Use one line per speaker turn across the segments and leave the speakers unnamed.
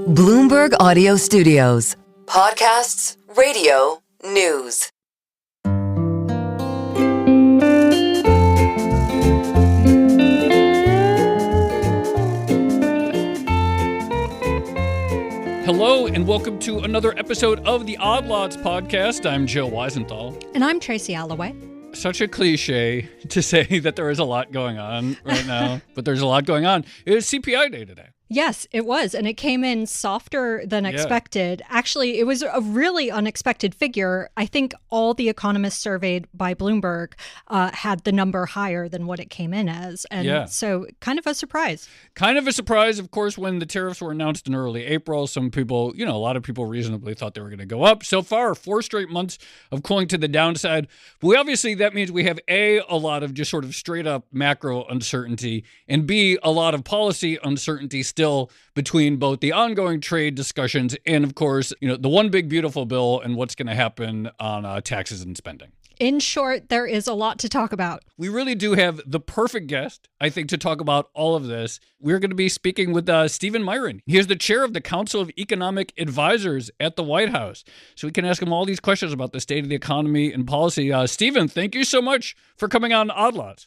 Bloomberg Audio Studios. Podcasts, radio, news.
Hello and welcome to another episode of the Odd Lots podcast. I'm Joe Weisenthal.
And I'm Tracy Alloway.
Such a cliche to say that there is a lot going on right now, but there's a lot going on. It is CPI day today.
Yes, it was. And it came in softer than expected. Actually, it was a really unexpected figure. I think all the economists surveyed by Bloomberg had the number higher than what it came in as. And so kind of a surprise.
Kind of a surprise, of course, when the tariffs were announced in early April. Some people, a lot of people reasonably thought they were going to go up. So far, 4 straight months of cooling to the downside. But that means we have A, a lot of just sort of straight up macro uncertainty, and B, a lot of policy uncertainty still between both the ongoing trade discussions and, of course, the one big beautiful bill and what's going to happen on taxes and spending.
In short, there is a lot to talk about.
We really do have the perfect guest, I think, to talk about all of this. We're going to be speaking with Stephen Miran. He is the chair of the Council of Economic Advisors at the White House. So we can ask him all these questions about the state of the economy and policy. Stephen, thank you so much for coming on Odd Lots.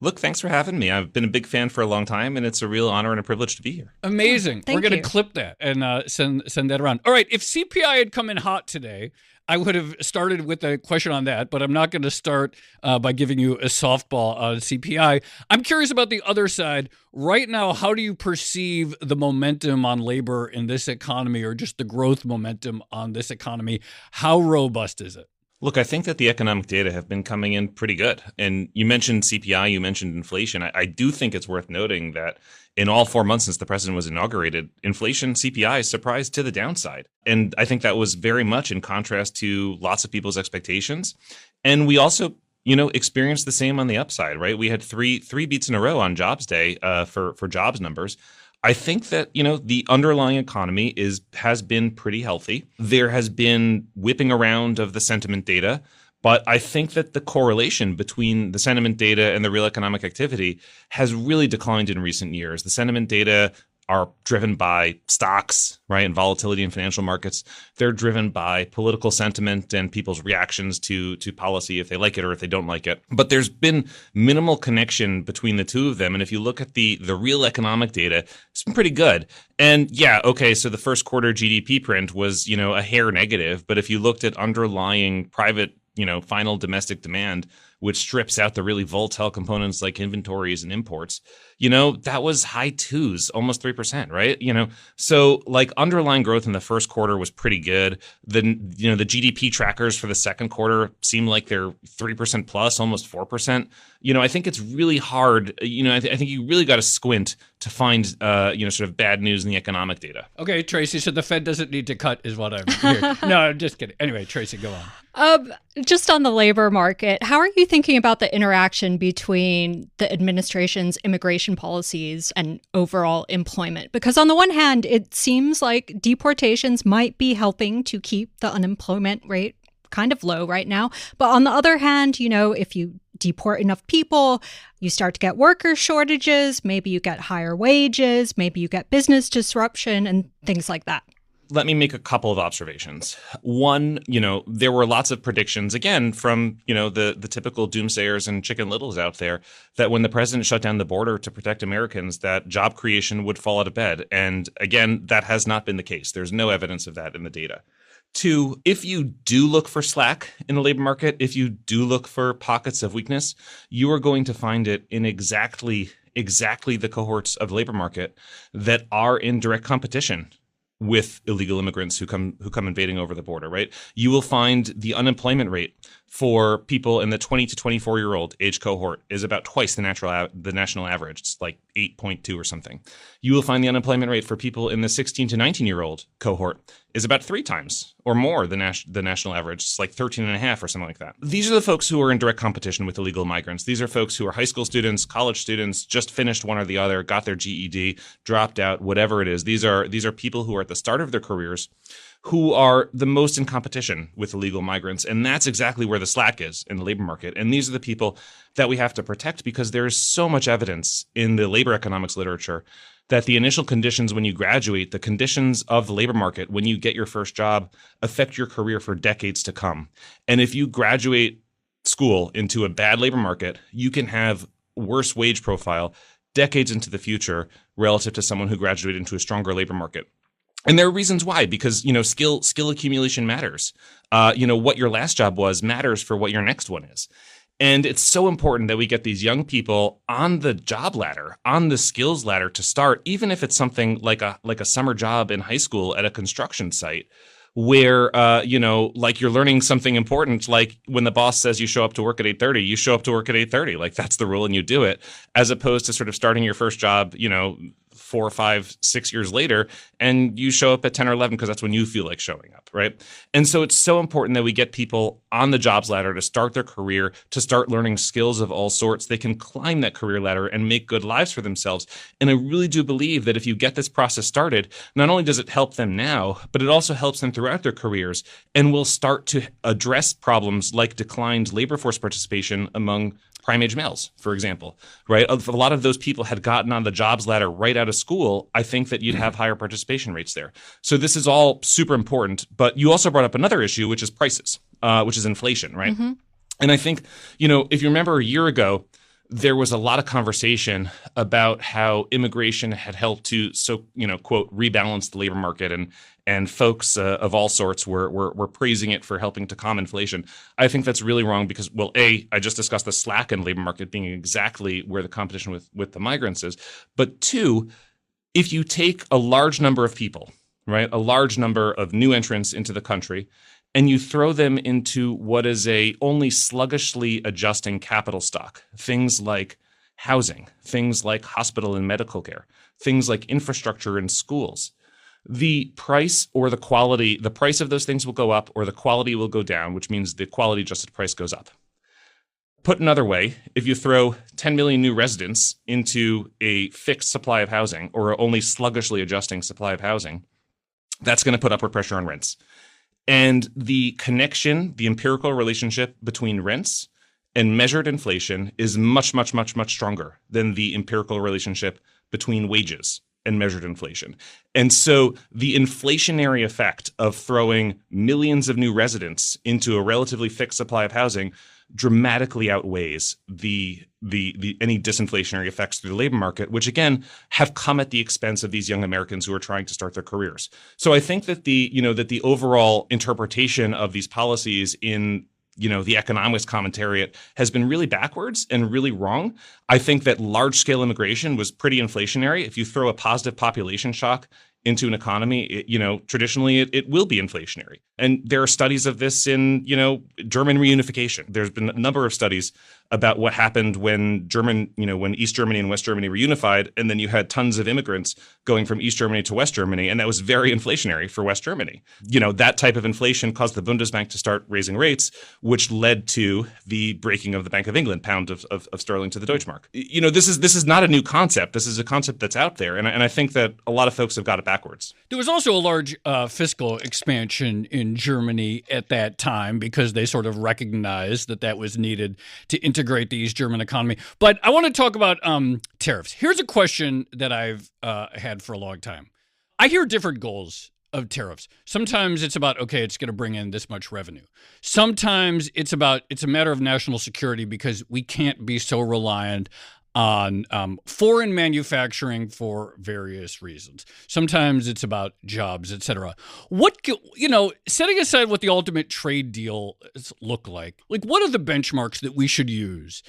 Look, thanks for having me. I've been a big fan for a long time, and it's a real honor and a privilege to be here.
Amazing.
Thank
We're going
you.
to clip that and send that around. All right. If CPI had come in hot today, I would have started with a question on that, but I'm not going to start by giving you a softball on CPI. I'm curious about the other side. Right now, how do you perceive the momentum on labor in this economy, or just the growth momentum on this economy? How robust is it?
Look, I think that the economic data have been coming in pretty good. And you mentioned CPI, you mentioned inflation. I do think it's worth noting that in all 4 months since the president was inaugurated, inflation, CPI, surprised to the downside. And I think that was very much in contrast to lots of people's expectations. And we also experienced the same on the upside, right? We had three beats in a row on Jobs Day for jobs numbers. I think that, the underlying economy has been pretty healthy. There has been whipping around of the sentiment data, but I think that the correlation between the sentiment data and the real economic activity has really declined in recent years. The sentiment data are driven by stocks, right, and volatility in financial markets. They're driven by political sentiment and people's reactions to policy, if they like it or if they don't like it. But there's been minimal connection between the two of them. And if you look at the real economic data, it's been pretty good. And so the first quarter GDP print was, a hair negative. But if you looked at underlying private, final domestic demand, which strips out the really volatile components like inventories and imports, that was high 2s, almost 3%, right? So like underlying growth in the first quarter was pretty good. The GDP trackers for the second quarter seem like they're 3% plus, almost 4%. I think it's really hard. I think you really got to squint to find, sort of bad news in the economic data.
Okay, Tracy, so the Fed doesn't need to cut is what I'm hearing. No, I'm just kidding. Anyway, Tracy, go on.
Just on the labor market, how are you thinking about the interaction between the administration's immigration policies and overall employment? Because on the one hand, it seems like deportations might be helping to keep the unemployment rate kind of low right now. But on the other hand, if you deport enough people, you start to get worker shortages, maybe you get higher wages, maybe you get business disruption and things like that.
Let me make a couple of observations. One, there were lots of predictions, again, from, the typical doomsayers and Chicken Littles out there, that when the president shut down the border to protect Americans, that job creation would fall out of bed. And again, that has not been the case. There's no evidence of that in the data. Two, if you do look for slack in the labor market, if you do look for pockets of weakness, you are going to find it in exactly the cohorts of the labor market that are in direct competition with illegal immigrants who come invading over the border, right? You will find the unemployment rate for people in the 20 to 24-year-old age cohort is about twice the national average. It's like 8.2 or something. You will find the unemployment rate for people in the 16 to 19-year-old cohort is about 3 times or more than the national average. It's like 13.5 or something like that. These are the folks who are in direct competition with illegal migrants. These are folks who are high school students, college students, just finished one or the other, got their GED, dropped out, whatever it is. These are people who are at the start of their careers, who are the most in competition with illegal migrants. And that's exactly where the slack is in the labor market. And these are the people that we have to protect, because there is so much evidence in the labor economics literature that the initial conditions when you graduate, the conditions of the labor market when you get your first job, affect your career for decades to come. And if you graduate school into a bad labor market, you can have worse wage profile decades into the future relative to someone who graduated into a stronger labor market. And there are reasons why, because, skill accumulation matters. What your last job was matters for what your next one is. And it's so important that we get these young people on the job ladder, on the skills ladder to start, even if it's something like a summer job in high school at a construction site where, like you're learning something important, like when the boss says you show up to work at 8:30, you show up to work at 8:30. Like that's the rule and you do it, as opposed to sort of starting your first job, 4, 5, 6 years later, and you show up at 10 or 11 because that's when you feel like showing up, right? And so it's so important that we get people on the jobs ladder to start their career, to start learning skills of all sorts. They can climb that career ladder and make good lives for themselves. And I really do believe that if you get this process started, not only does it help them now, but it also helps them throughout their careers and will start to address problems like declined labor force participation among prime age males, for example, right? If a lot of those people had gotten on the jobs ladder right out of school, I think that you'd have higher participation rates there. So this is all super important. But you also brought up another issue, which is prices, which is inflation, right? Mm-hmm. And I think, if you remember a year ago, there was a lot of conversation about how immigration had helped to, quote, rebalance the labor market, and folks of all sorts were praising it for helping to calm inflation. I think that's really wrong because, well, A, I just discussed the slack in labor market being exactly where the competition with the migrants is. But two, if you take a large number of people, right, a large number of new entrants into the country, and you throw them into what is a only sluggishly adjusting capital stock, things like housing, things like hospital and medical care, things like infrastructure and schools, the price or the quality, the price of those things will go up or the quality will go down, which means the quality adjusted price goes up. Put another way, if you throw 10 million new residents into a fixed supply of housing or a only sluggishly adjusting supply of housing, that's going to put upward pressure on rents. And the connection, the empirical relationship between rents and measured inflation is much, much, much, much stronger than the empirical relationship between wages and measured inflation. And so the inflationary effect of throwing millions of new residents into a relatively fixed supply of housing dramatically outweighs the any disinflationary effects through the labor market, which again have come at the expense of these young Americans who are trying to start their careers. So I think that the overall interpretation of these policies in the economics commentariat has been really backwards and really wrong. I think that large scale immigration was pretty inflationary. If you throw a positive population shock into an economy, traditionally it will be inflationary. And there are studies of this in, German reunification. There's been a number of studies about what happened when when East Germany and West Germany reunified, and then you had tons of immigrants going from East Germany to West Germany, and that was very inflationary for West Germany. That type of inflation caused the Bundesbank to start raising rates, which led to the breaking of the Bank of England pound of sterling to the Deutschmark. This is not a new concept. This is a concept that's out there, and I think that a lot of folks have got it backwards.
There was also a large fiscal expansion in Germany at that time because they sort of recognized that was needed to integrate the East German economy. But I want to talk about tariffs. Here's a question that I've had for a long time. I hear different goals of tariffs. Sometimes it's about, okay, it's going to bring in this much revenue. Sometimes it's a matter of national security because we can't be so reliant on foreign manufacturing for various reasons. Sometimes it's about jobs, et cetera. Setting aside what the ultimate trade deal look like what are the benchmarks that we should use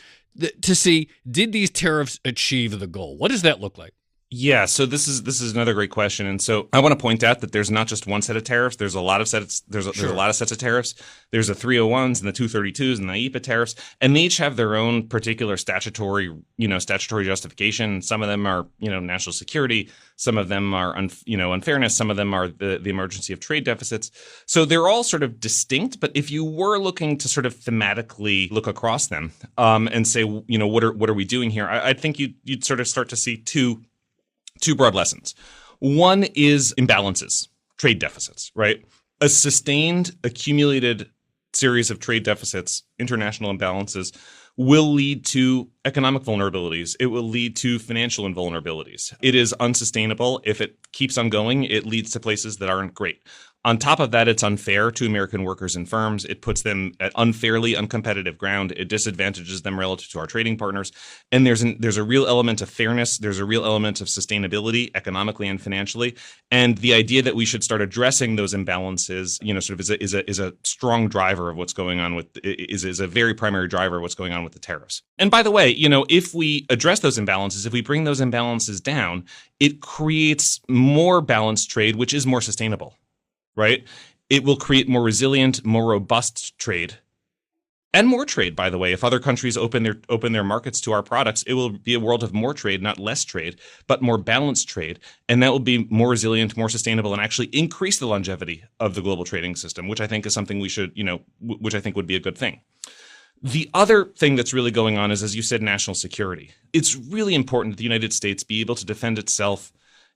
to see, did these tariffs achieve the goal? What does that look like?
Yeah, so this is another great question, and so I want to point out that there's not just one set of tariffs. There's a lot of sets. There's a lot of sets of tariffs. There's the 301s and the 232s and the IEPA tariffs, and they each have their own particular statutory justification. Some of them are national security. Some of them are unfairness. Some of them are the emergency of trade deficits. So they're all sort of distinct. But if you were looking to sort of thematically look across them and say what are we doing here, I think you'd sort of start to see two broad lessons. One is imbalances, trade deficits, right? A sustained, accumulated series of trade deficits, international imbalances, will lead to economic vulnerabilities. It will lead to financial invulnerabilities. It is unsustainable. If it keeps on going, it leads to places that aren't great. On top of that, it's unfair to American workers and firms. It puts them at unfairly uncompetitive ground. It disadvantages them relative to our trading partners. And there's a real element of fairness. There's a real element of sustainability economically and financially. And the idea that we should start addressing those imbalances, sort of is a strong driver of what's going on is a very primary driver of what's going on with the tariffs. And by the way, if we address those imbalances, if we bring those imbalances down, it creates more balanced trade, which is more sustainable. Right? It will create more resilient, more robust trade. And more trade, by the way. If other countries open their markets to our products, it will be a world of more trade, not less trade, but more balanced trade. And that will be more resilient, more sustainable, and actually increase the longevity of the global trading system, which I think is something we should, which I think would be a good thing. The other thing that's really going on is, as you said, national security. It's really important that the United States be able to defend itself,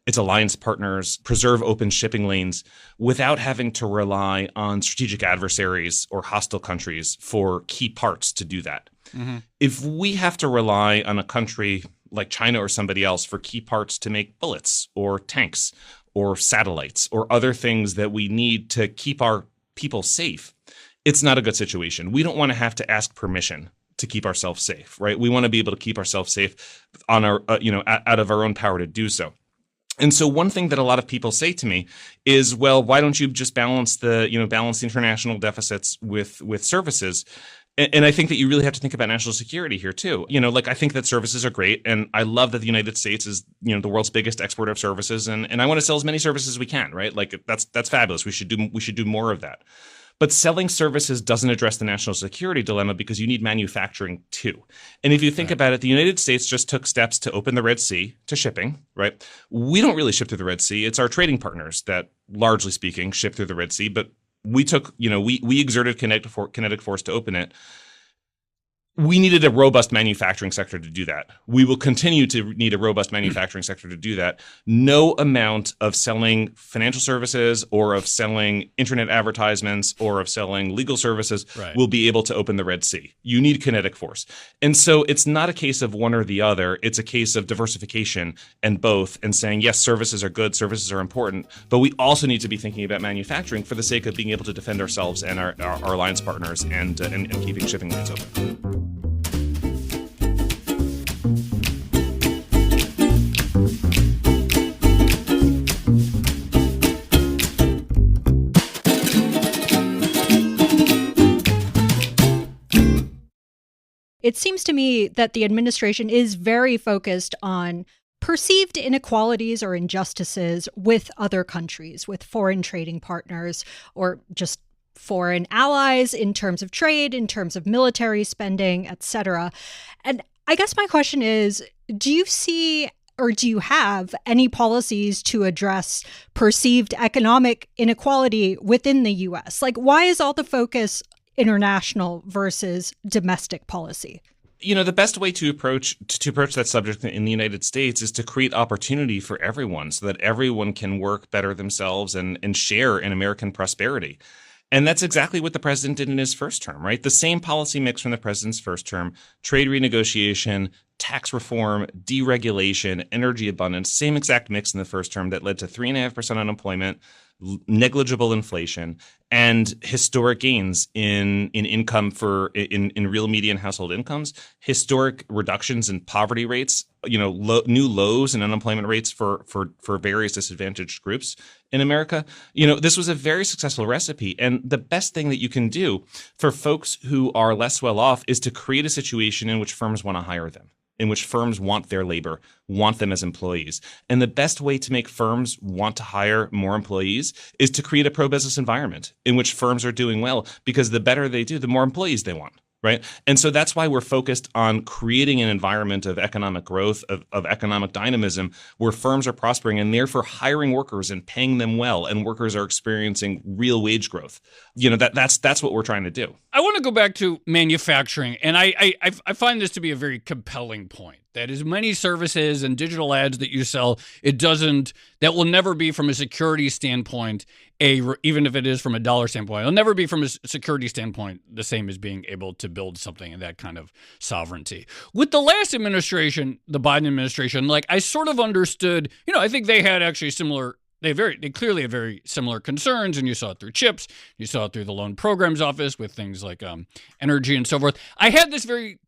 its alliance partners, preserve open shipping lanes without having to rely on strategic adversaries or hostile countries for key parts to do that. Mm-hmm. If we have to rely on a country like China or somebody else for key parts to make bullets or tanks or satellites or other things that we need to keep our people safe, it's not a good situation. We don't want to have to ask permission to keep ourselves safe, right? We want to be able to keep ourselves safe on our, out of our own power to do so. And so one thing that a lot of people say to me is, well, why don't you just balance the international deficits with services? And I think that you really have to think about national security here too. I think that services are great, and I love that the United States is, the world's biggest exporter of services, and I want to sell as many services as we can, right? Like that's fabulous. We should do more of that. But selling services doesn't address the national security dilemma because you need manufacturing too. And if you think about it, the United States just took steps to open the Red Sea to shipping, right? We don't really ship through the Red Sea. It's our trading partners that, largely speaking, ship through the Red Sea. But we took, we exerted kinetic force to open it. We needed a robust manufacturing sector to do that. We will continue to need a robust manufacturing sector to do that. No amount of selling financial services or of selling internet advertisements or of selling legal services will be able to open the Red Sea. You need kinetic force. And so it's not a case of one or the other. It's a case of diversification and both, and saying, yes, services are good, services are important, but we also need to be thinking about manufacturing for the sake of being able to defend ourselves and our alliance partners and keeping shipping lanes open.
It seems to me that the administration is very focused on perceived inequalities or injustices with other countries, with foreign trading partners, or just foreign allies in terms of trade, in terms of military spending, etc. And I guess my question is, do you see or do you have any policies to address perceived economic inequality within the U.S.? Like, why is all the focus international versus domestic policy?
The best way to approach that subject in the United States is to create opportunity for everyone so that everyone can work better themselves and share in American prosperity. And that's exactly what the president did in his first term, right? The same policy mix from the president's first term: trade renegotiation, tax reform, deregulation, energy abundance, same exact mix in the first term that led to 3.5% unemployment, negligible inflation, and historic gains in income in real median household incomes, historic reductions in poverty rates, new lows in unemployment rates for various disadvantaged groups in America. This was a very successful recipe. And the best thing that you can do for folks who are less well off is to create a situation in which firms want to hire them, in which firms want their labor, want them as employees. And the best way to make firms want to hire more employees is to create a pro-business environment in which firms are doing well, because the better they do, the more employees they want. Right. And so that's why we're focused on creating an environment of economic growth, of economic dynamism, where firms are prospering and therefore hiring workers and paying them well, and workers are experiencing real wage growth. That's what we're trying to do.
I want to go back to manufacturing, and I find this to be a very compelling point. That is many services and digital ads that you sell, that will never be from a security standpoint, even if it is from a dollar standpoint, it'll never be from a security standpoint the same as being able to build something in that kind of sovereignty. With the last administration, the Biden administration, I sort of understood, I think they had actually similar. They clearly have very similar concerns, and you saw it through CHIPS, you saw it through the Loan Programs Office with things like energy and so forth. I had this very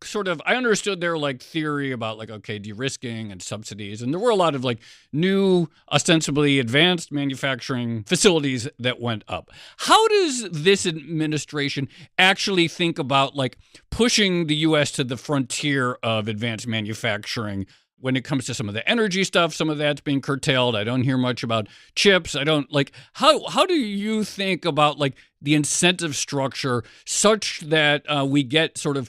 I understood their theory about de-risking and subsidies, and there were a lot of new, ostensibly advanced manufacturing facilities that went up. How does this administration actually think about pushing the U.S. to the frontier of advanced manufacturing? When it comes to some of the energy stuff, some of that's being curtailed. I don't hear much about chips. I don't how do you think about the incentive structure such that we get sort of,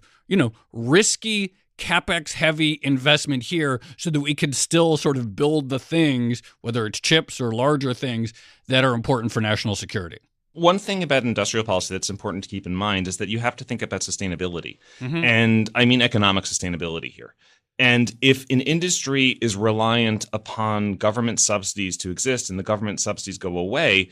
risky CapEx heavy investment here so that we can still sort of build the things, whether it's chips or larger things that are important for national security?
One thing about industrial policy that's important to keep in mind is that you have to think about sustainability. And I mean economic sustainability here. And if an industry is reliant upon government subsidies to exist and the government subsidies go away,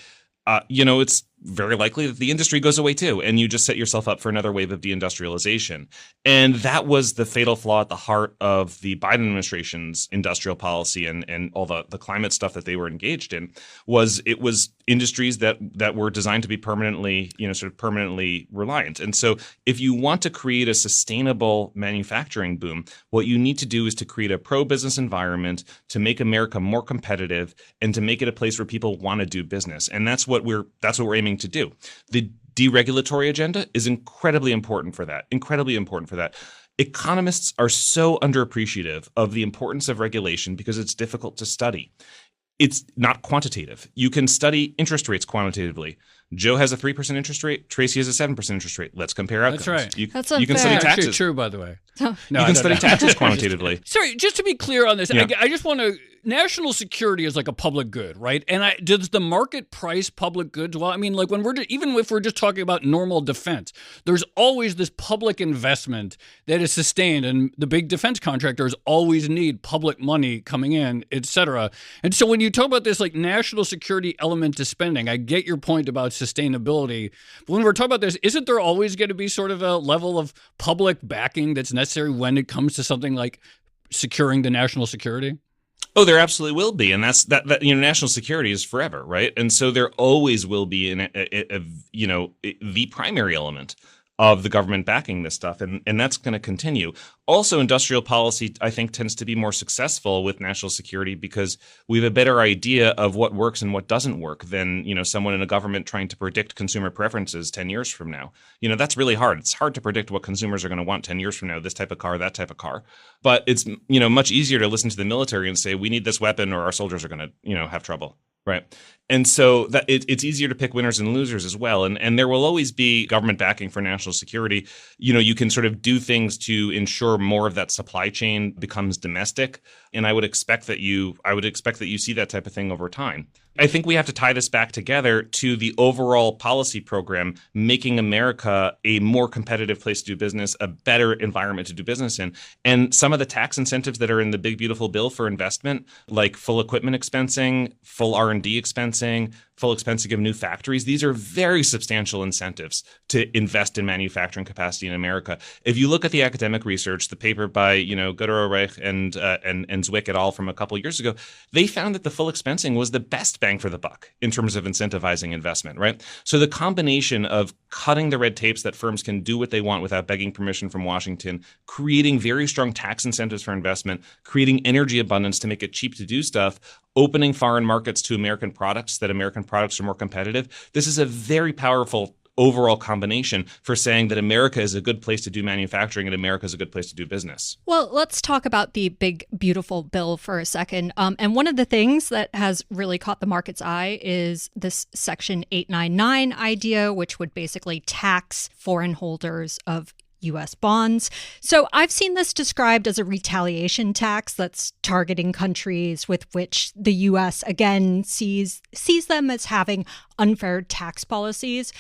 it's very likely that the industry goes away too, and you just set yourself up for another wave of deindustrialization. And that was the fatal flaw at the heart of the Biden administration's industrial policy and all the climate stuff that they were engaged in. It was industries that were designed to be permanently, permanently reliant. And so if you want to create a sustainable manufacturing boom, what you need to do is to create a pro-business environment to make America more competitive and to make it a place where people want to do business. And that's what we're aiming to do. The deregulatory agenda is incredibly important for that. Economists are so underappreciative of the importance of regulation because it's difficult to study. It's not quantitative. You can study interest rates quantitatively. Joe has a 3% interest rate. Tracy has a 7% interest rate. Let's compare outcomes.
That's right.
You
That's
can study
unfair.
taxes.
Actually true, by the way.
Oh.
No,
you can study taxes quantitatively.
Sorry, just to be clear on this,
Yeah.
I just want to. National security is like a public good, right? And does the market price public goods? Well, I mean, even if we're just talking about normal defense, there's always this public investment that is sustained, and the big defense contractors always need public money coming in, et cetera. And so when you talk about this national security element to spending, I get your point about sustainability. But when we're talking about this, isn't there always going to be sort of a level of public backing that's necessary when it comes to something like securing the national security?
Oh, there absolutely will be, and that's national security is forever, right? And so there always will be the primary element of the government backing this stuff, and that's going to continue. Also, industrial policy, I think, tends to be more successful with national security because we have a better idea of what works and what doesn't work than someone in a government trying to predict consumer preferences 10 years from now. That's really hard. It's hard to predict what consumers are going to want 10 years from now, this type of car, that type of car. But it's much easier to listen to the military and say, we need this weapon or our soldiers are going to have trouble. Right. And so that it's easier to pick winners and losers as well. And there will always be government backing for national security. You can sort of do things to ensure more of that supply chain becomes domestic. And I would expect that you see that type of thing over time. I think we have to tie this back together to the overall policy program, making America a more competitive place to do business, a better environment to do business in. And some of the tax incentives that are in the big, beautiful bill for investment, like full equipment expensing, full R&D expensing, full expensing of new factories, these are very substantial incentives to invest in manufacturing capacity in America. If you look at the academic research, the paper by Goodrow and Zwick et al. From a couple of years ago, they found that the full expensing was the best bang for the buck in terms of incentivizing investment, right? So the combination of cutting the red tapes that firms can do what they want without begging permission from Washington, creating very strong tax incentives for investment, creating energy abundance to make it cheap to do stuff, opening foreign markets to American products, that American products are more competitive. This is a very powerful overall combination for saying that America is a good place to do manufacturing and America is a good place to do business.
Well, let's talk about the big, beautiful bill for a second. And one of the things that has really caught the market's eye is this Section 899 idea, which would basically tax foreign holders of U.S. bonds. So I've seen this described as a retaliation tax that's targeting countries with which the U.S. again sees them as having unfair tax policies.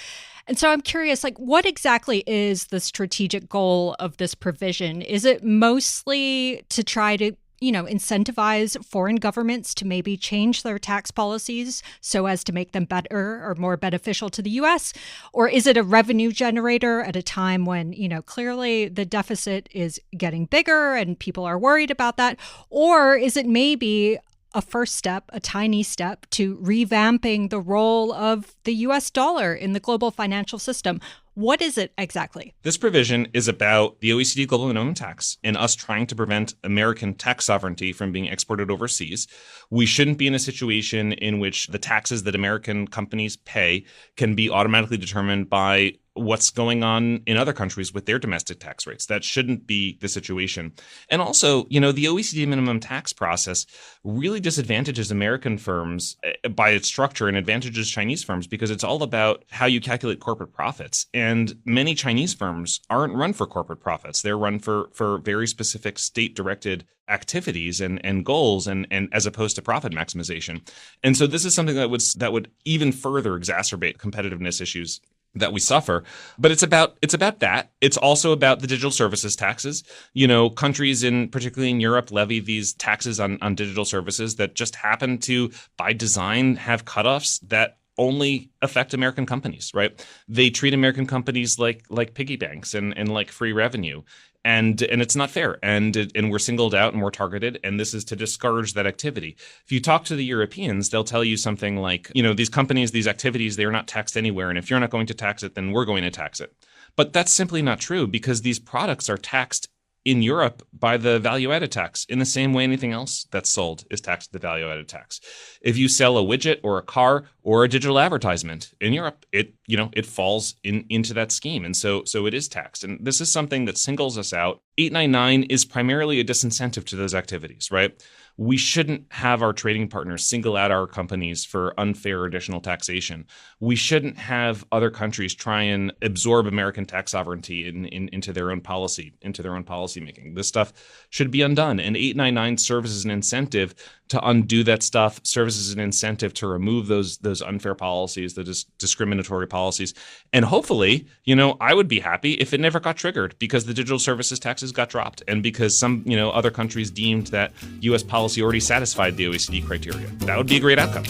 And so I'm curious, what exactly is the strategic goal of this provision? Is it mostly to try to incentivize foreign governments to maybe change their tax policies so as to make them better or more beneficial to the U.S.? Or is it a revenue generator at a time when, clearly the deficit is getting bigger and people are worried about that? Or is it maybe a first step, a tiny step to revamping the role of the U.S. dollar in the global financial system? What is it exactly?
This provision is about the OECD global minimum tax and us trying to prevent American tax sovereignty from being exported overseas. We shouldn't be in a situation in which the taxes that American companies pay can be automatically determined by what's going on in other countries with their domestic tax rates. That shouldn't be the situation. And also, the OECD minimum tax process really disadvantages American firms by its structure and advantages Chinese firms because it's all about how you calculate corporate profits. And many Chinese firms aren't run for corporate profits. They're run for very specific state-directed activities and goals and as opposed to profit maximization. And so this is something that would even further exacerbate competitiveness issues that we suffer. But it's about that. It's also about the digital services taxes. Countries particularly in Europe levy these taxes on digital services that just happen to, by design, have cutoffs that only affect American companies, right? They treat American companies like piggy banks and like free revenue. And it's not fair. And we're singled out and we're targeted. And this is to discourage that activity. If you talk to the Europeans, they'll tell you something like, these companies, these activities, they are not taxed anywhere. And if you're not going to tax it, then we're going to tax it. But that's simply not true because these products are taxed in Europe by the value-added tax in the same way anything else that's sold is taxed with the value-added tax. If you sell a widget or a car or a digital advertisement in Europe, it falls into that scheme. And so it is taxed. And this is something that singles us out. 899 is primarily a disincentive to those activities, right? We shouldn't have our trading partners single out our companies for unfair additional taxation. We shouldn't have other countries try and absorb American tax sovereignty into their own policy, into their own policymaking. This stuff should be undone. And 899 serves as an incentive to undo that stuff, serves as an incentive to remove those unfair policies, the discriminatory policies. And hopefully, I would be happy if it never got triggered because the digital services taxes got dropped and because some, other countries deemed that U.S. policy already satisfied the OECD criteria. That would be a great outcome.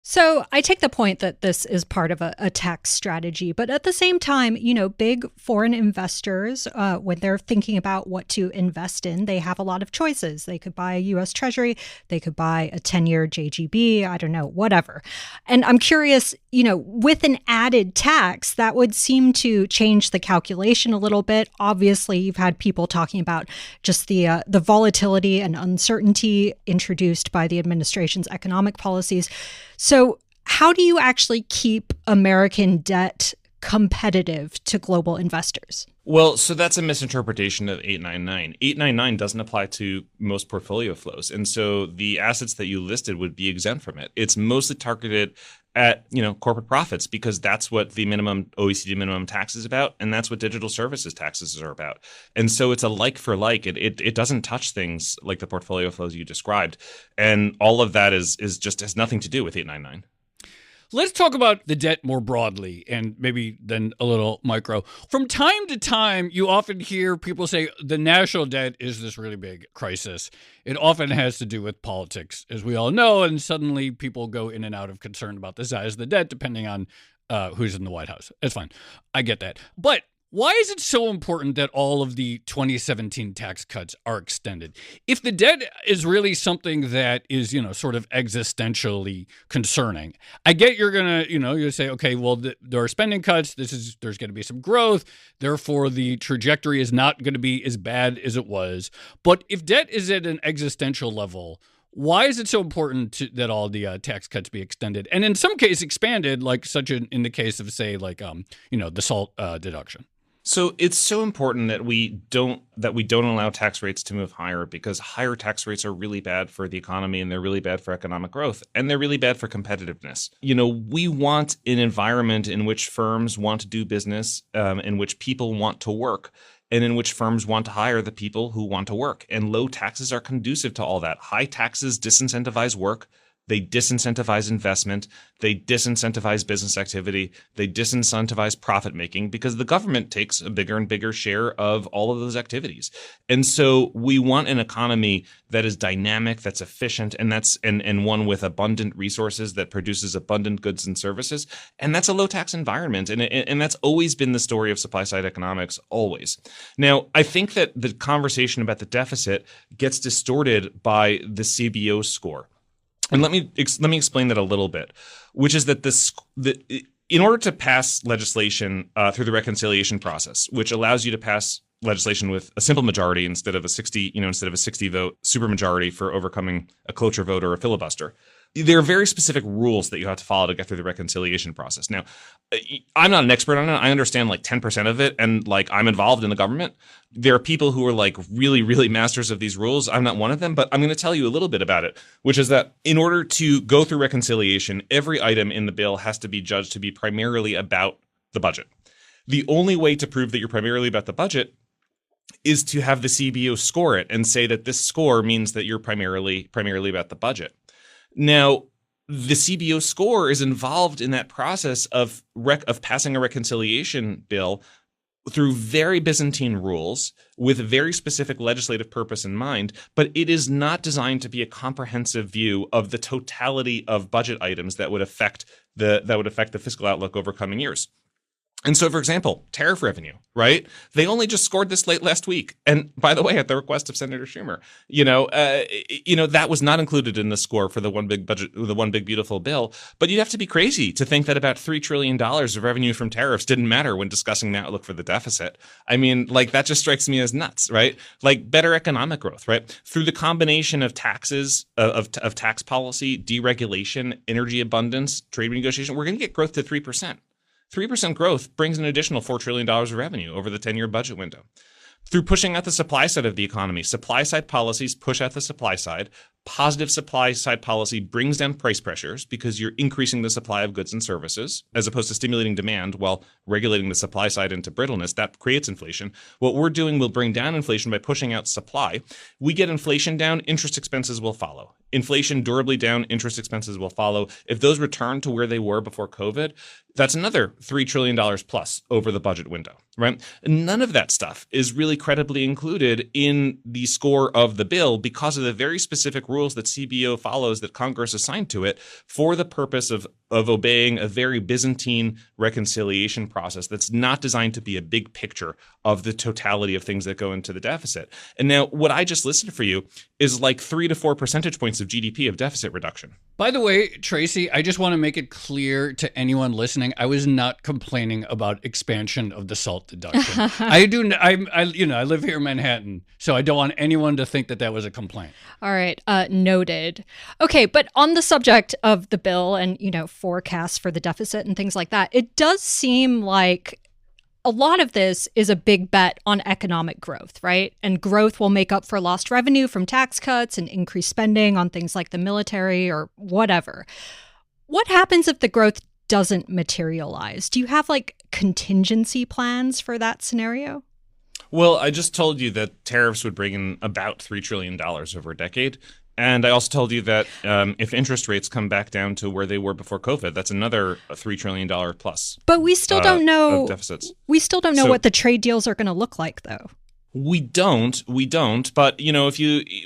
So I take the point that this is part of a tax strategy, but at the same time, big foreign investors, when they're thinking about what to invest in, they have a lot of choices. They could buy a U.S. Treasury, they could buy a 10-year JGB, I don't know, whatever. And I'm curious, with an added tax, that would seem to change the calculation a little bit. Obviously, you've had people talking about just the volatility and uncertainty introduced by the administration's economic policies. So how do you actually keep American debt competitive to global investors?
Well, so that's a misinterpretation of 899. 899 doesn't apply to most portfolio flows. And so the assets that you listed would be exempt from it. It's mostly targeted at, corporate profits because that's what the OECD minimum tax is about. And that's what digital services taxes are about. And so it's a like for like. It doesn't touch things like the portfolio flows you described. And all of that is just has nothing to do with 899.
Let's talk about the debt more broadly and maybe then a little micro. From time to time, you often hear people say the national debt is this really big crisis. It often has to do with politics, as we all know, and suddenly people go in and out of concern about the size of the debt depending on who's in the White House. It's fine. I get that. But why is it so important that all of the 2017 tax cuts are extended? If the debt is really something that is, sort of existentially concerning, I get you're going to, you say, okay, well, there are spending cuts. There's going to be some growth. Therefore, the trajectory is not going to be as bad as it was. But if debt is at an existential level, why is it so important that all the tax cuts be extended and in some cases expanded, like in the case of, say, the SALT deduction?
So it's so important that we don't allow tax rates to move higher, because higher tax rates are really bad for the economy, and they're really bad for economic growth, and they're really bad for competitiveness. We want an environment in which firms want to do business, in which people want to work, and in which firms want to hire the people who want to work. And low taxes are conducive to all that. High taxes disincentivize work. They disincentivize investment. They disincentivize business activity. They disincentivize profit making, because the government takes a bigger and bigger share of all of those activities. And so we want an economy that is dynamic, that's efficient, and one with abundant resources that produces abundant goods and services. And that's a low tax environment. And that's always been the story of supply side economics, always. Now, I think that the conversation about the deficit gets distorted by the CBO score. And let me explain that a little bit, which is that in order to pass legislation through the reconciliation process, which allows you to pass legislation with a simple majority instead of a 60 vote supermajority for overcoming a cloture vote or a filibuster, there are very specific rules that you have to follow to get through the reconciliation process. Now, I'm not an expert on it. I understand like 10% of it, and like I'm involved in the government. There are people who are like really, really masters of these rules. I'm not one of them, but I'm going to tell you a little bit about it, which is that in order to go through reconciliation, every item in the bill has to be judged to be primarily about the budget. The only way to prove that you're primarily about the budget is to have the CBO score it and say that this score means that you're primarily about the budget. Now, the CBO score is involved in that process of passing a reconciliation bill through very Byzantine rules with a very specific legislative purpose in mind, but it is not designed to be a comprehensive view of the totality of budget items that would affect the fiscal outlook over coming years. And so, for example, tariff revenue, right? They only just scored this late last week. And by the way, at the request of Senator Schumer, that was not included in the score for the one big budget, the one big beautiful bill. But you'd have to be crazy to think that about $3 trillion of revenue from tariffs didn't matter when discussing the outlook for the deficit. I mean, like that just strikes me as nuts, right? Like better economic growth, right? Through the combination of taxes, of tax policy, deregulation, energy abundance, trade renegotiation, we're going to get growth to 3%. 3% growth brings an additional $4 trillion of revenue over the 10-year budget window. Through pushing out the supply side of the economy, supply side policies push out the supply side. Positive supply side policy brings down price pressures because you're increasing the supply of goods and services as opposed to stimulating demand while regulating the supply side into brittleness. That creates inflation. What we're doing will bring down inflation by pushing out supply. We get inflation down, interest expenses will follow. Inflation durably down, interest expenses will follow. If those return to where they were before COVID, that's another $3 trillion plus over the budget window, right? None of that stuff is really credibly included in the score of the bill because of the very specific rules that CBO follows that Congress assigned to it for the purpose of obeying a very Byzantine reconciliation process that's not designed to be a big picture of the totality of things that go into the deficit. And now what I just listed for you is like 3 to 4 percentage points of GDP of deficit reduction.
By the way, Tracy, I just want to make it clear to anyone listening, I was not complaining about expansion of the SALT deduction. I live here in Manhattan, so I don't want anyone to think that that was a complaint.
All right, noted. Okay, but on the subject of the bill and, forecasts for the deficit and things like that, it does seem like a lot of this is a big bet on economic growth, right? And growth will make up for lost revenue from tax cuts and increased spending on things like the military or whatever. What happens if the growth doesn't materialize? Do you have like contingency plans for that scenario?
Well, I just told you that tariffs would bring in about $3 trillion over a decade. And I also told you that if interest rates come back down to where they were before COVID, that's another $3 trillion plus.
But we still don't know
deficits.
We still don't know what the trade deals are going to look like, though.
We don't. But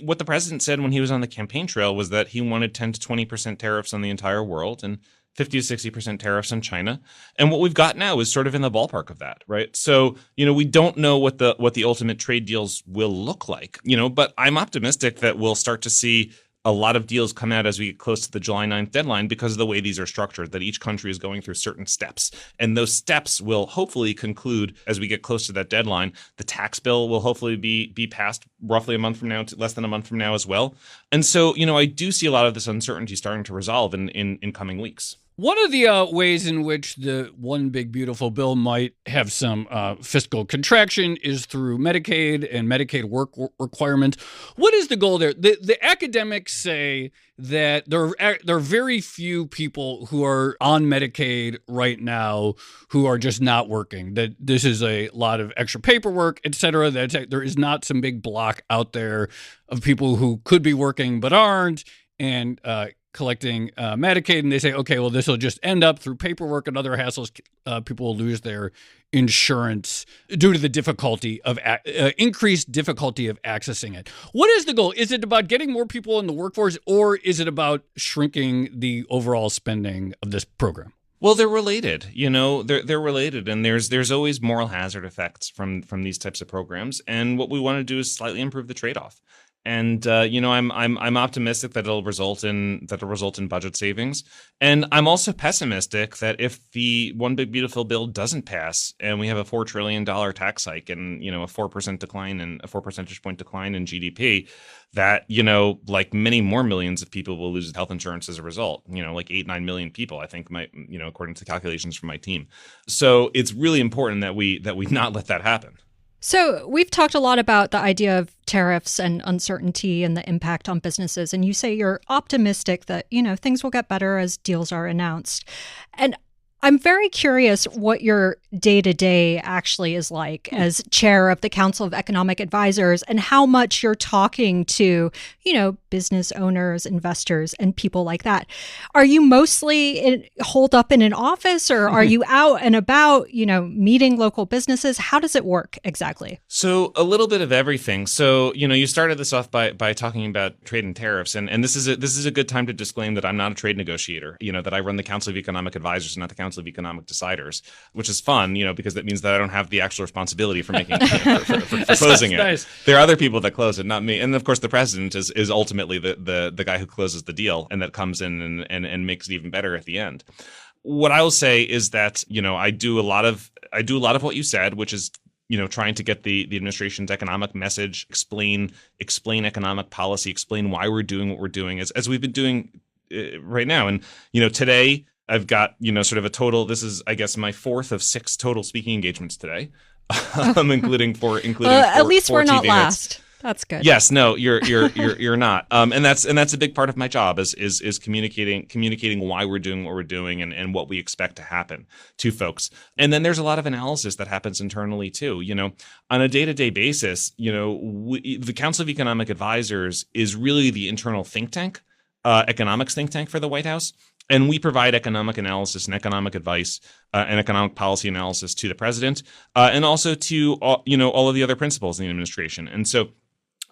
what the president said when he was on the campaign trail was that he wanted 10 to 20% tariffs on the entire world and 50 to 60% tariffs on China. And what we've got now is sort of in the ballpark of that, right? So, we don't know what the ultimate trade deals will look like, but I'm optimistic that we'll start to see a lot of deals come out as we get close to the July 9th deadline because of the way these are structured, that each country is going through certain steps. And those steps will hopefully conclude as we get close to that deadline. The tax bill will hopefully be passed roughly a month from now, to less than a month from now as well. And so, I do see a lot of this uncertainty starting to resolve in coming weeks.
One of the ways in which the one big beautiful bill might have some fiscal contraction is through Medicaid and Medicaid work requirements. What is the goal there? The academics say that there are very few people who are on Medicaid right now who are just not working. That this is a lot of extra paperwork, et cetera. That there is not some big block out there of people who could be working but aren't, and collecting Medicaid, and they say, okay, well, this will just end up through paperwork and other hassles. People will lose their insurance due to the difficulty of increased difficulty of accessing it. What is the goal? Is it about getting more people in the workforce, or is it about shrinking the overall spending of this program?
Well, they're related. They're related, and there's always moral hazard effects from these types of programs. And what we want to do is slightly improve the trade-off. And I'm optimistic that it'll result in budget savings, and I'm also pessimistic that if the one big beautiful bill doesn't pass and we have a $4 trillion tax hike and a 4% decline and a 4 percentage point decline in GDP, that like many more millions of people will lose health insurance as a result. Like 8-9 million people, I think, might according to the calculations from my team. So it's really important that we not let that happen.
So we've talked a lot about the idea of tariffs and uncertainty and the impact on businesses. And you say you're optimistic that, things will get better as deals are announced. And I'm very curious what your day-to-day actually is like as chair of the Council of Economic Advisors, and how much you're talking to, business owners, investors, and people like that. Are you mostly holed up in an office, or are you out and about, meeting local businesses? How does it work exactly?
So a little bit of everything. So, you started this off by talking about trade and tariffs. And this is a good time to disclaim that I'm not a trade negotiator, that I run the Council of Economic Advisors, not the Council of Economic Deciders, which is fun, because that means that I don't have the actual responsibility for making for closing it. Nice. There are other people that close it, not me. And of course, the president is ultimately the guy who closes the deal and that comes in and makes it even better at the end. What I will say is that I do a lot of what you said, which is trying to get the administration's economic message, explain economic policy, explain why we're doing what we're doing, as we've been doing right now. And today I've got sort of a total. This is, I guess, my 4th of 6 total speaking engagements today, including four
at least we're
TV
not
hits.
last. That's good.
Yes, no, you're not. And that's a big part of my job is communicating why we're doing what we're doing and what we expect to happen to folks. And then there's a lot of analysis that happens internally too. On a day-to-day basis, the Council of Economic Advisors is really the internal think tank, economics think tank for the White House. And we provide economic analysis and economic advice and economic policy analysis to the president and also to all of the other principals in the administration. And so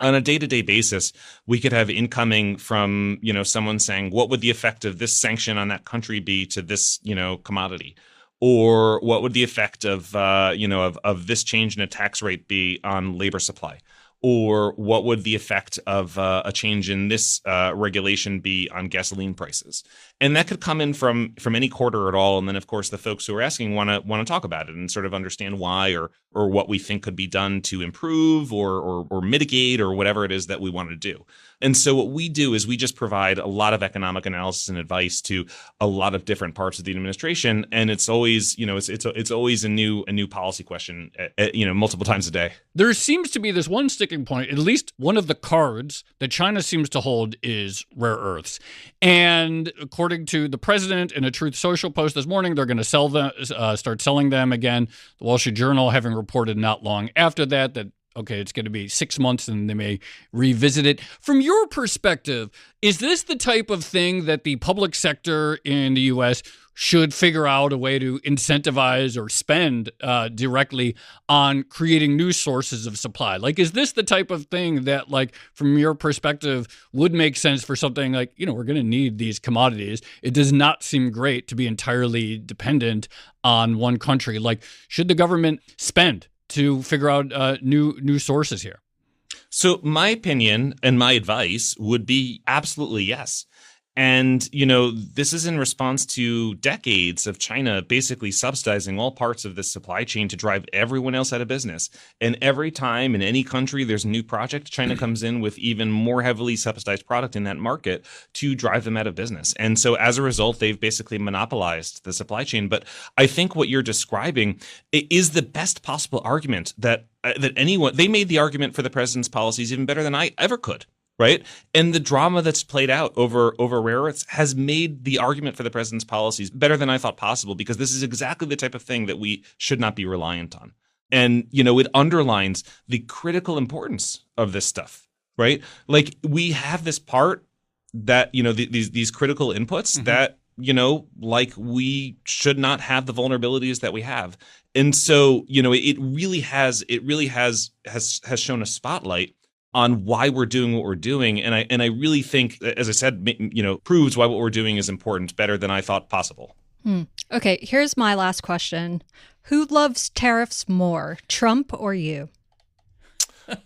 on a day-to-day basis, we could have incoming from, someone saying, what would the effect of this sanction on that country be to this, commodity? Or what would the effect of, of this change in a tax rate be on labor supply? Or what would the effect of a change in this regulation be on gasoline prices? And that could come in from any quarter at all. And then, of course, the folks who are asking want to talk about it and sort of understand why or what we think could be done to improve or mitigate or whatever it is that we want to do. And so what we do is we just provide a lot of economic analysis and advice to a lot of different parts of the administration. And it's always, it's always a new policy question, multiple times a day.
There seems to be this one sticking point, at least one of the cards that China seems to hold is rare earths. And according to the president in a Truth Social post this morning, they're going to start selling them again. The Wall Street Journal having reported not long after that okay, it's going to be 6 months and they may revisit it. From your perspective, is this the type of thing that the public sector in the U.S. should figure out a way to incentivize or spend directly on creating new sources of supply? Like, is this the type of thing that, like, from your perspective, would make sense for something like, we're going to need these commodities. It does not seem great to be entirely dependent on one country. Like, should the government spend to figure out new sources here?
So my opinion and my advice would be absolutely yes. And, this is in response to decades of China basically subsidizing all parts of the supply chain to drive everyone else out of business. And every time in any country there's a new project, China comes in with even more heavily subsidized product in that market to drive them out of business. And so as a result, they've basically monopolized the supply chain. But I think what you're describing is the best possible argument that anyone, they made the argument for the president's policies even better than I ever could. Right. And the drama that's played out over rare earths has made the argument for the president's policies better than I thought possible, because this is exactly the type of thing that we should not be reliant on. And, it underlines the critical importance of this stuff. Right. Like, we have this part that, these critical inputs that, like, we should not have the vulnerabilities that we have. And so, it really has shown a spotlight on why we're doing what we're doing. And I really think, as I said, proves why what we're doing is important better than I thought possible.
Okay, here's my last question. Who loves tariffs more, Trump or you?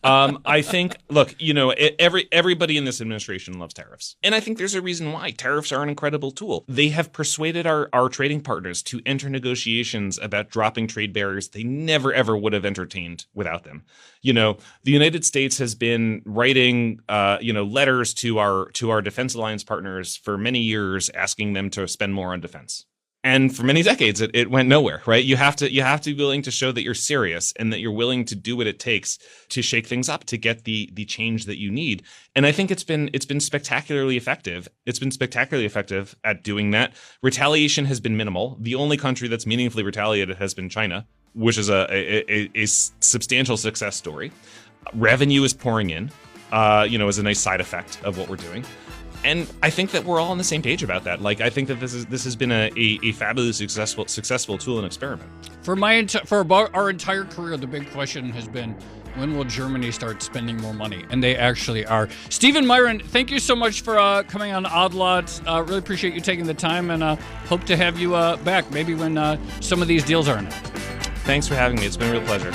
I think, look, everybody in this administration loves tariffs. And I think there's a reason why. Tariffs are an incredible tool. They have persuaded our trading partners to enter negotiations about dropping trade barriers they never, ever would have entertained without them. The United States has been writing, letters to our defense alliance partners for many years, asking them to spend more on defense. And for many decades, it went nowhere, right? You have to be willing to show that you're serious and that you're willing to do what it takes to shake things up, to get the change that you need. And I think it's been spectacularly effective. It's been spectacularly effective at doing that. Retaliation has been minimal. The only country that's meaningfully retaliated has been China, which is a substantial success story. Revenue is pouring in, as a nice side effect of what we're doing. And I think that we're all on the same page about that. Like, I think that this has been a fabulously successful tool and experiment. For
about our entire career, the big question has been, when will Germany start spending more money? And they actually are. Stephen Miran, thank you so much for coming on Odd Lot. Really appreciate you taking the time, and hope to have you back, maybe when some of these deals are announced.
Thanks for having me. It's been a real pleasure.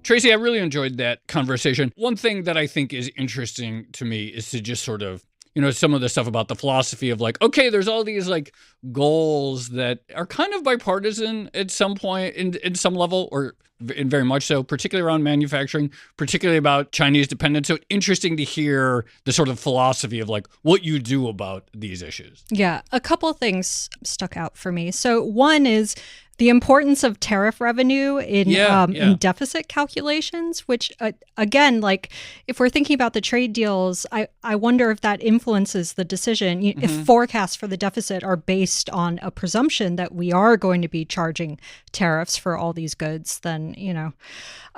Tracy, I really enjoyed that conversation. One thing that I think is interesting to me is to just sort of, some of the stuff about the philosophy of like, okay, there's all these like goals that are kind of bipartisan at some point in some level, or in very much so, particularly around manufacturing, particularly about Chinese dependence. So interesting to hear the sort of philosophy of like what you do about these issues.
Yeah, a couple of things stuck out for me. So one is the importance of tariff revenue in deficit calculations, which, again, like if we're thinking about the trade deals, I wonder if that influences the decision. If forecasts for the deficit are based on a presumption that we are going to be charging tariffs for all these goods, then,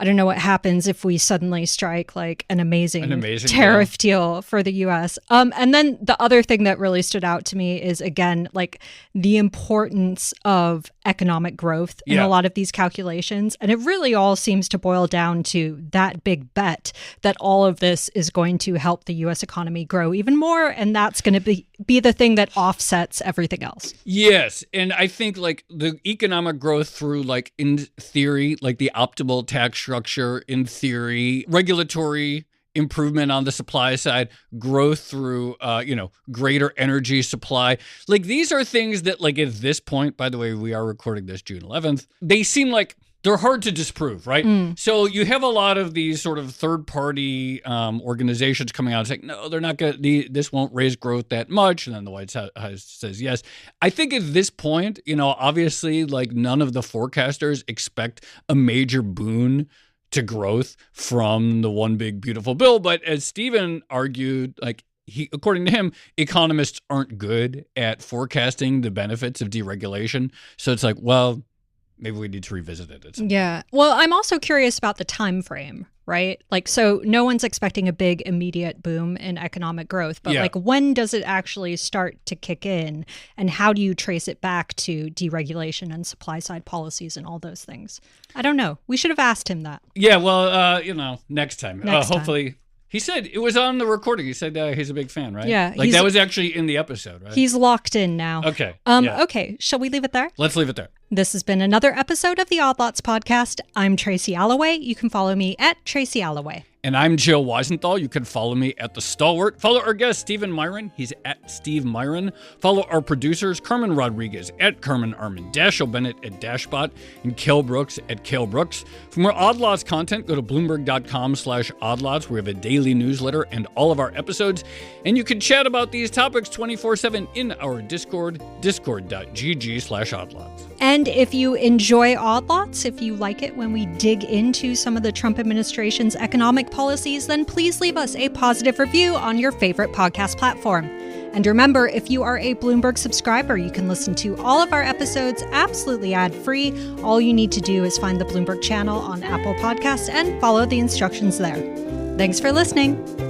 I don't know what happens if we suddenly strike like an amazing tariff deal for the U.S. And then the other thing that really stood out to me is, again, like the importance of economic growth in a lot of these calculations. And it really all seems to boil down to that big bet that all of this is going to help the U.S. economy grow even more. And that's going to be the thing that offsets everything else.
Yes. And I think like the economic growth through like in theory, like the optimal tax structure in theory, regulatory improvement on the supply side, growth through, greater energy supply. Like these are things that like at this point, by the way, we are recording this June 11th, they seem like they're hard to disprove, right? So you have a lot of these sort of third-party organizations coming out and saying, no, they're not going to, this won't raise growth that much. And then the White House says yes. I think at this point, obviously like none of the forecasters expect a major boon to growth from the one big beautiful bill. But as Stephen argued, like according to him, economists aren't good at forecasting the benefits of deregulation. So it's like, well, maybe we need to revisit it.
Yeah. Well, I'm also curious about the time frame, right? Like, so no one's expecting a big immediate boom in economic growth, but like when does it actually start to kick in? And how do you trace it back to deregulation and supply side policies and all those things? I don't know. We should have asked him that.
Yeah, well, next time.
Next time.
Hopefully He said it was on the recording. He said he's a big fan, right?
Yeah.
Like that was actually in the episode, right?
He's locked in now.
Okay.
Okay. Shall we leave it there?
Let's leave it there.
This has been another episode of the Odd Lots podcast. I'm Tracy Alloway. You can follow me at Tracy Alloway.
And I'm Joe Weisenthal. You can follow me at The Stalwart. Follow our guest, Stephen Miran. He's at Steve Miran. Follow our producers, Carmen Rodriguez at Carmen Armin, Dashiell Bennett at Dashbot, and Kale Brooks at Kale Brooks. For more Odd Lots content, go to Bloomberg.com/oddlots. We have a daily newsletter and all of our episodes. And you can chat about these topics 24/7 in our Discord, discord.gg/oddlots.
And if you enjoy Odd Lots, if you like it when we dig into some of the Trump administration's economic policies, then please leave us a positive review on your favorite podcast platform. And remember, if you are a Bloomberg subscriber, you can listen to all of our episodes absolutely ad-free. All you need to do is find the Bloomberg channel on Apple Podcasts and follow the instructions there. Thanks for listening.